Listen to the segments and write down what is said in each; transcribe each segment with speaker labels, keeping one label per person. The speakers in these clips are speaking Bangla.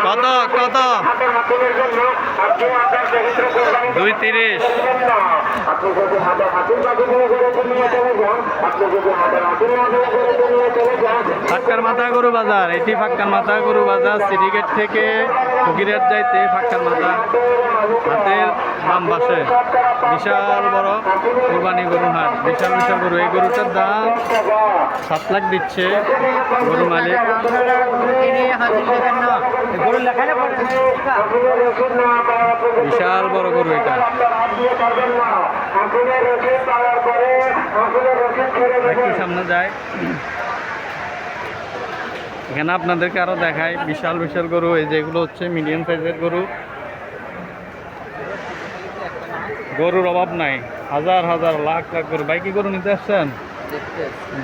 Speaker 1: কত কত 230। ফাক্কার মাথা গরু বাজার, এটি ফাক্কার মাথা গরু বাজার। সিন্ডিকেট থেকে ফকিরহাট যাইতে ফাক্কার মাথা হাতের বাম পাশে বিশাল বড় কোরবানি গরুর হাট। বিশাল বিশাল গরু। এই গরুটার দাম 7 লাখ দিচ্ছে গরু মালিক। বিশাল বড় গরু এটা। একটু সামনে যায়, এখানে আপনাদেরকে আরো দেখায় বিশাল বিশাল গরু। এই যেগুলো হচ্ছে মিডিয়াম সাইজের গরু। গরুর অভাব নাই, হাজার হাজার লাখ লাখ গরু। ভাই কি গরু নিতে আসছেন?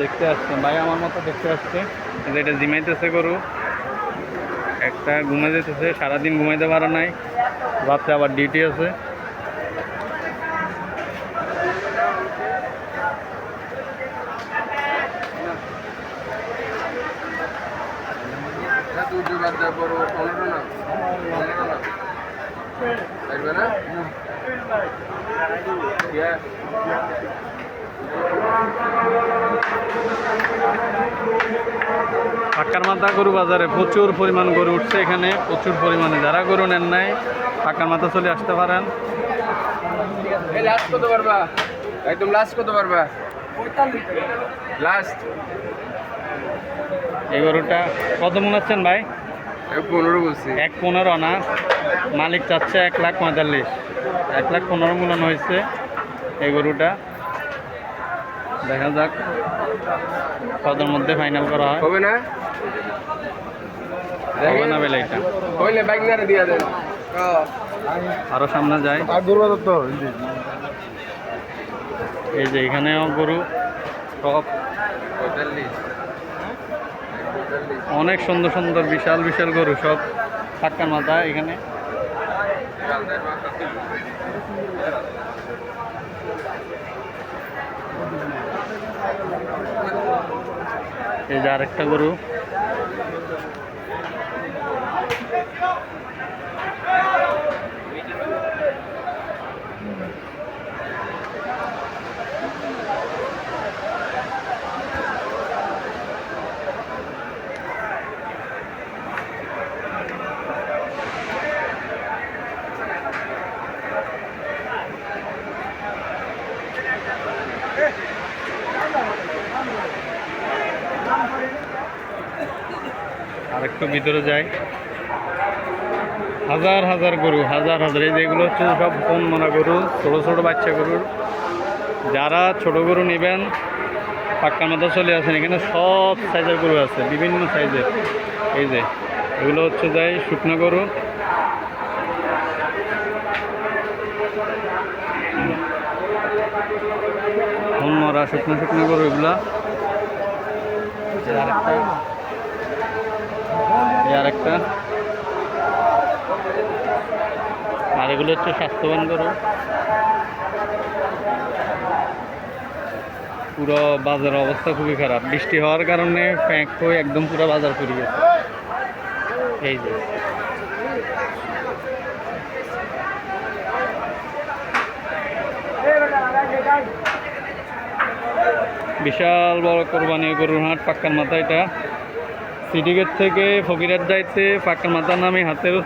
Speaker 1: দেখতে আসছেন ভাই, আমার মতো দেখতে আসছে। এটা জিমাইতেছে গরু, একটা ঘুমাই যেতেছে, সারাদিন ঘুমাইতে পারে নাই, রাত্রে আবার ডিউটি আছে। ফাক্কার মাথা গরু বাজারে প্রচুর পরিমাণ গরু উঠছে এখানে, প্রচুর পরিমাণে। যারা গরু নেন নাই ফাক্কার মাথা চলে আসতে পারেন।
Speaker 2: লাস্ট কত পারবা? একদম লাস্ট কত পারবা? লাস্ট
Speaker 1: এই গরুটা কত মনে হচ্ছেন ভাই?
Speaker 2: 15 বলছি।
Speaker 1: 1.15 না, মালিক চাচ্ছে 1,45,000। 1,15,000 মূল্যায়ন হয়েছে এই গরুটা। দেখা যাক কতর মধ্যে ফাইনাল করা হয়।
Speaker 2: হবে না?
Speaker 1: হবে না বেলা এটা
Speaker 2: হইলে বাইক না দিয়া দেন।
Speaker 1: আরো সামনে যায়। এই যে এখানেও গরু সব অনেক সুন্দর সুন্দর বিশাল বিশাল গরু, সব ফাক্কার মাথা এখানে। এই যে আরেকটা গরু। আর একটু ভিতরে যাই, হাজার হাজার গরু, হাজার হাজার। এই যেগুলো হচ্ছে সব কোন মারা গরু, ছোটো ছোটো বাচ্চা গরুর। যারা ছোট গরু নেবেন ফাক্কার মাথা চলে আসেন, এখানে সব সাইজের গরু আছে, বিভিন্ন সাইজের। এই যে এগুলো হচ্ছে যাই শুকনো গরু। কোন মারা শুকনো শুকনো গরু এগুলা। আরেকটা, আর এগুলো হচ্ছে স্বাস্থ্যবান গরু। পুরো বাজারের অবস্থা খুবই খারাপ, বৃষ্টি হওয়ার কারণে প্যাক হয়ে একদম পুরো বাজার পড়ে গেছে। এই যে বিশাল বড় কোরবানি গরুর হাট ফাক্কার মাথা। এটা সিন্ডিকেট থেকে ফকিরহাট যাইতে ফাক্কার মাথার নামে হাতের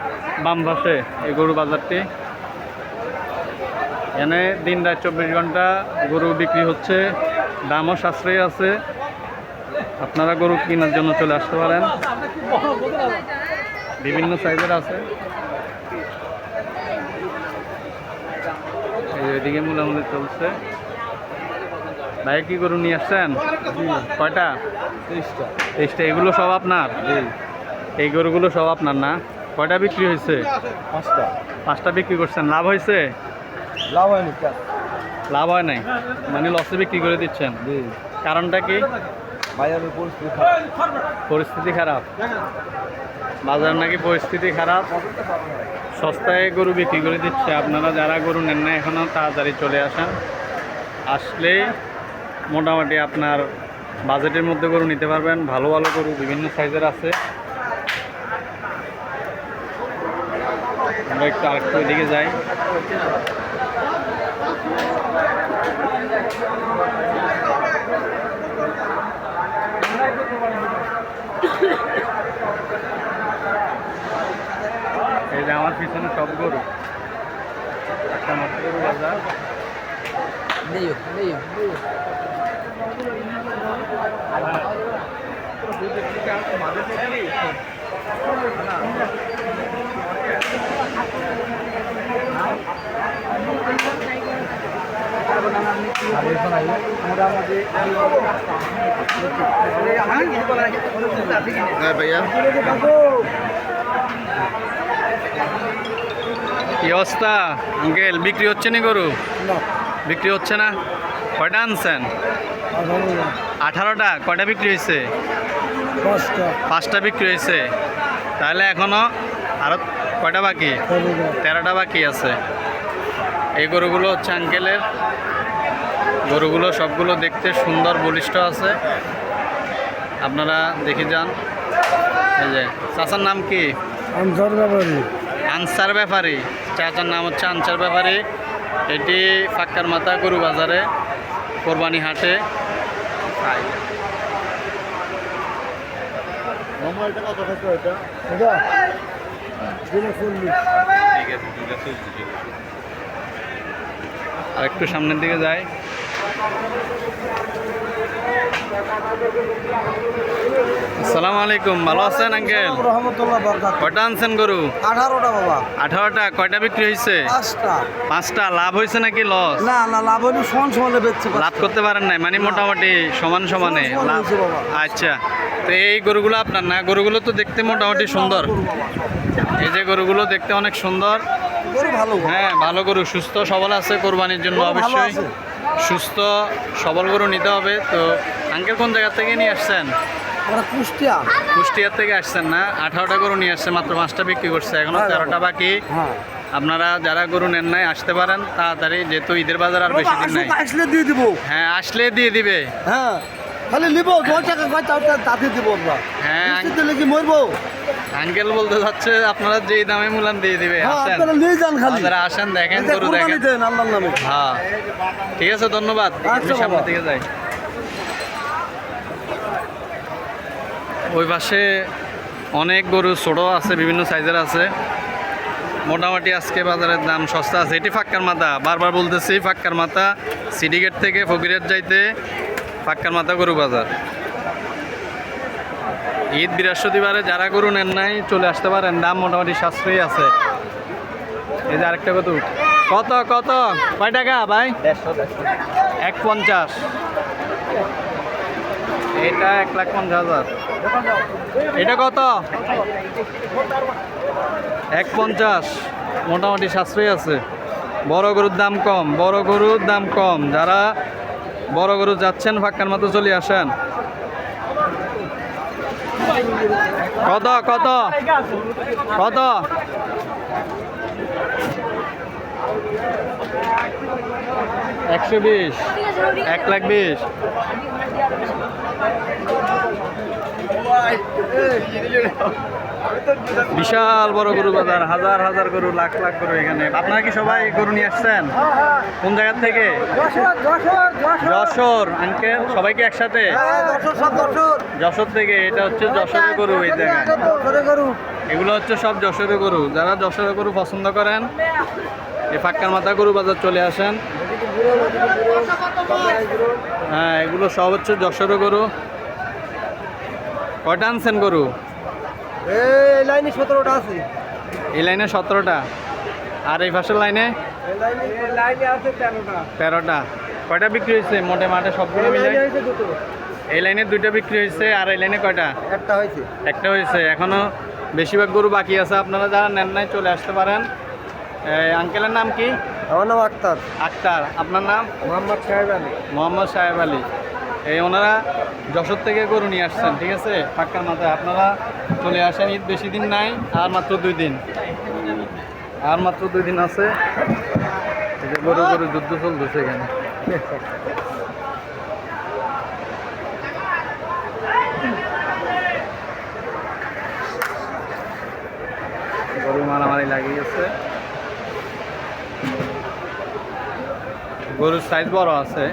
Speaker 1: বাম পাশে এই গরু বাজারটি। এখানে দিন রাত 24 ঘন্টা গরু বিক্রি হচ্ছে, দামও সাশ্রয়ী আছে। আপনারা গরু কেনার জন্য চলে আসতে পারেন, বিভিন্ন সাইজের আছে। এদিকে মোলামুলি চলছে। ভাই কি গরু নিয়ে আসছেন? কয়টা? 23টা। এগুলো সব আপনার? এই গরুগুলো সব আপনার না? কয়টা বিক্রি হয়েছে? 5টা। 5টা বিক্রি করছেন, লাভ হয়েছে?
Speaker 2: লাভ হয়নি।
Speaker 1: লাভ হয় নাই মানে লসে বিক্রি করে দিচ্ছেন? কারণটা কি?
Speaker 2: বাজারের
Speaker 1: পরিস্থিতি খারাপ। বাজার নাকি পরিস্থিতি খারাপ, সস্তায় গরু বিক্রি করে দিচ্ছে। আপনারা যারা গরু নেন না এখনও তাড়াতাড়ি চলে আসেন, আসলে মোটামুটি আপনার বাজেটের মধ্যে গরু নিতে পারবেন। ভালো ভালো গরু বিভিন্ন সাইজের আছে। আমরা একটু আরেকটু এদিকে যাই। এই যে আমার পিছনে সব গরু, একটা মাত্র গরু বাজার।
Speaker 2: ভাইয়া
Speaker 1: কি অবস্থা আঙ্কেল, বিক্রি হচ্ছে না গরু? বিক্রি হচ্ছে না? কয়টা আনছেন? 18টা। কয়টা বিক্রি হয়েছে? 5টা বিক্রি হয়েছে। তাহলে এখনো আরো কয়টা বাকি? 13টা বাকি আছে। এই গরুগুলো হচ্ছে আঙ্কেলের গরুগুলো, সবগুলো দেখতে সুন্দর বলিষ্ঠ আছে, আপনারা দেখে যান। এই যে চাচার নাম কি? আনসার ব্যাপারী। চাচার নাম হচ্ছে আনসার ব্যাপারী। এটি ফাক্কার মাথা গরু বাজারে, কোরবানি হাটে। আর একটু সামনের দিকে যাই। আসসালামু আলাইকুম, ভালো আছেন আঙ্কেল?
Speaker 3: রহমতুল্লাহ বরকাত।
Speaker 1: কয়টা আনছেন গরু?
Speaker 3: 18টা বাবা।
Speaker 1: 18টা। কয়টা বিক্রি হয়েছে?
Speaker 3: 5টা।
Speaker 1: 5টা। লাভ হয়েছে নাকি লস?
Speaker 3: না না, লাভ হয়নি, সমান সমানে বেচছে।
Speaker 1: লাভ করতে পারেন নাই মানে? মোটামুটি সমান সমানে
Speaker 3: সমান
Speaker 1: লাভ।
Speaker 3: হয়েছে বাবা।
Speaker 1: আচ্ছা, তো এই গরুগুলো আপনার না? গরুগুলো তো দেখতে মোটামুটি সুন্দর। এই যে গরুগুলো দেখতে অনেক সুন্দর।
Speaker 3: গরু ভালো।
Speaker 1: হ্যাঁ, ভালো গরু, সুস্থ সবল আছে কোরবানির জন্য।
Speaker 3: গরু ভালো
Speaker 1: অবশ্যই
Speaker 3: আছে।
Speaker 1: সুস্থ সবল গরু নিতে হবে। তো আঙ্কেল কোন জায়গা থেকে নিয়ে আসছেন?
Speaker 3: আমরা কুষ্টিয়া।
Speaker 1: কুষ্টিয়া থেকে আসছেন না? 18টা গরু নিয়ে আসছে, মাত্র 5টা বিক্রি করছে, এখনো
Speaker 3: হ্যাঁ,
Speaker 1: 13টা বাকি।
Speaker 3: হ্যাঁ,
Speaker 1: আপনারা যারা গরু নেন নাই আসতে পারেন তাড়াতাড়ি, যেহেতু ঈদের বাজার আর বেশি দিন নাই।
Speaker 3: আসলে দিয়ে দিব।
Speaker 1: হ্যাঁ, আসলে দিয়ে দিবে।
Speaker 3: হ্যাঁ, খালি নিব 2 টাকা কয় তাতে দিব আমরা।
Speaker 1: হ্যাঁ,
Speaker 3: দিলে কি মরবো?
Speaker 1: আঙ্কেল বলতে যাচ্ছে আপনারা যেই দামে মূলান দিয়ে দিবে।
Speaker 3: হ্যাঁ,
Speaker 1: আসেন,
Speaker 3: আপনারা নিয়ে যান খালি।
Speaker 1: আপনারা আসেন, দেখেন
Speaker 3: এটা
Speaker 1: গরু
Speaker 3: কুরবানি
Speaker 1: দেখেন।
Speaker 3: দেন আল্লাহর নামে।
Speaker 1: হ্যাঁ, ঠিক আছে, ধন্যবাদ।
Speaker 3: আচ্ছা
Speaker 1: আমি সামনের
Speaker 3: বাবা।
Speaker 1: দিকে যাই। ওই পাশে অনেক গরু ছোট আছে, বিভিন্ন সাইজের আছে। মোটামুটি আজকে বাজারের দাম সস্তা আছে। এটি ফাক্কার মাথা, বারবার বলতেছি, ফাক্কার মাথা সিন্ডিকেট থেকে ফকিরহাট যাইতে ফাক্কার মাথা গরু বাজার। ঈদ বৃহস্পতিবারে যারা গরু নেন নাই চলে আসতে পারেন, দাম মোটামুটি সাশ্রয়ী আছে। এই যে আরেকটা কত কত কত কয় টাকা ভাই? 150। এটা 1,50,000। এটা কত? 150। মোটামুটি সাশ্রয়ী আছে। বড় গরুর দাম কম, বড় গরুর দাম কম। যারা বড় গরু যাচ্ছেন ফাক্কার মতো চলে আসেন। কত কত কত? 120। 1,20,000। বিশাল বড় গরু বাজার, হাজার হাজার গরু, লাখ লাখ গরু এখানে। আপনারা কি সবাই গরু নিয়ে আসছেন? কোন জায়গা থেকে? যশোর। আঙ্কেল সবাইকে একসাথে? যশোর থেকে। এটা হচ্ছে যশোরের গরু। এই জায়গায় এগুলো হচ্ছে সব যশোরের গরু। যারা যশোরের গরু পছন্দ করেন এই ফাক্কার মাথা গরু বাজার চলে আসেন। হ্যাঁ, এগুলো সব হচ্ছে যশোরের গরু। কয়টা আনছেন গরু?
Speaker 3: এই লাইনে 17টা আছে।
Speaker 1: এই লাইনে 17টা। আর এই পাশের লাইনে
Speaker 3: লাইনে আছে 13টা।
Speaker 1: 13টা। কয়টা বিক্রি হয়েছে মোটে মাঠে সবগুলো মিলে? এই লাইনে 2টা বিক্রি হয়েছে। আর এই লাইনে কয়টা?
Speaker 3: একটা হয়েছে।
Speaker 1: একটা হয়েছে। এখনো বেশিরভাগ গরু বাকি আছে। আপনারা যারা নেন নাই চলে আসতে পারেন। আঙ্কেলের নাম কি?
Speaker 3: আমার নাম আক্তার।
Speaker 1: আক্তার। আপনার নাম?
Speaker 3: মোহাম্মদ সাহেব আলী।
Speaker 1: মোহাম্মদ সাহেব আলী। এই ওনারা যশোর থেকে গরু নিয়ে আসছেন, ঠিক আছে, ফাক্কার মাথায়। আপনারা চলে আসেন, ঈদ বেশি দিন নাই, আর মাত্র 2 দিন, আর মাত্র 2 দিন আছে। এই যে গরু গরু যুদ্ধ চলতেছে এখানে। গরু মারামারি লাগিয়েছে। গরুর সাইজ বড় আছে।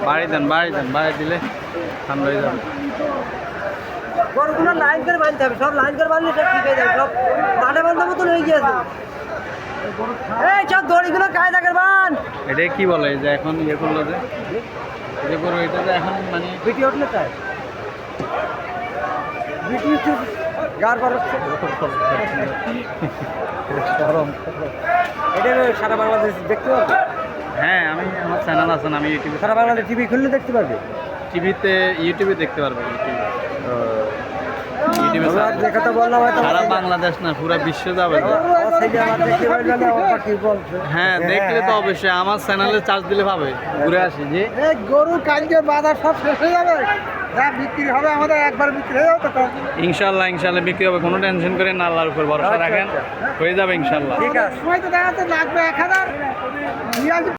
Speaker 1: বাড়ি দেন, বাড়ি দিলে ঠান্ডা হয়ে যাবে।
Speaker 4: গরুগুলো লাইন করে বাঁধতে হবে, সব লাইন করে বাঁধলে সব ঠিক হয়ে যাবে, সব মাঠে বাঁধার মতন হয়ে গিয়েছে। এই সব দড়িগুলো কায়দা বান।
Speaker 1: এটা কি বলে যে এখন ইয়ে করলো যে এই যে গরু, এটা যে এখন মানে
Speaker 4: বিটি উঠলে চাই বিটি গার বাড়াচ্ছে। এটা সারা বাংলাদেশ দেখতে পারবে।
Speaker 1: হ্যাঁ, আমি আমার চ্যানেল আছে, আমি ইউটিউবে,
Speaker 4: সারা বাংলাদেশ টিভি খুললে দেখতে পারবে।
Speaker 1: টিভিতে, ইউটিউবে দেখতে পারবে। ইউটিউবে
Speaker 4: যে কথা বললাম হয়তো
Speaker 1: সারা বাংলাদেশ না, পুরো বিশ্ব যাবে তো। হ্যাঁ, দেখলে তো অবশ্যই আমার চ্যানেলে চার্জ দিলে পাবে। ঘুরে আসি যে
Speaker 3: গরু কালকে বাজার সব শেষ হয়ে যাবে, যা বিক্রি হবে আমাদের একবার বিক্রি হয়ে যাবে তো।
Speaker 1: ইনশাল্লাহ বিক্রি হবে, কোনো টেনশন করে না, আল্লাহর উপর ভরসা রাখেন, হয়ে যাবে ইনশাল্লাহ।
Speaker 4: ঠিক আছে,
Speaker 3: সময় তো দেখাতে লাগবে 1000।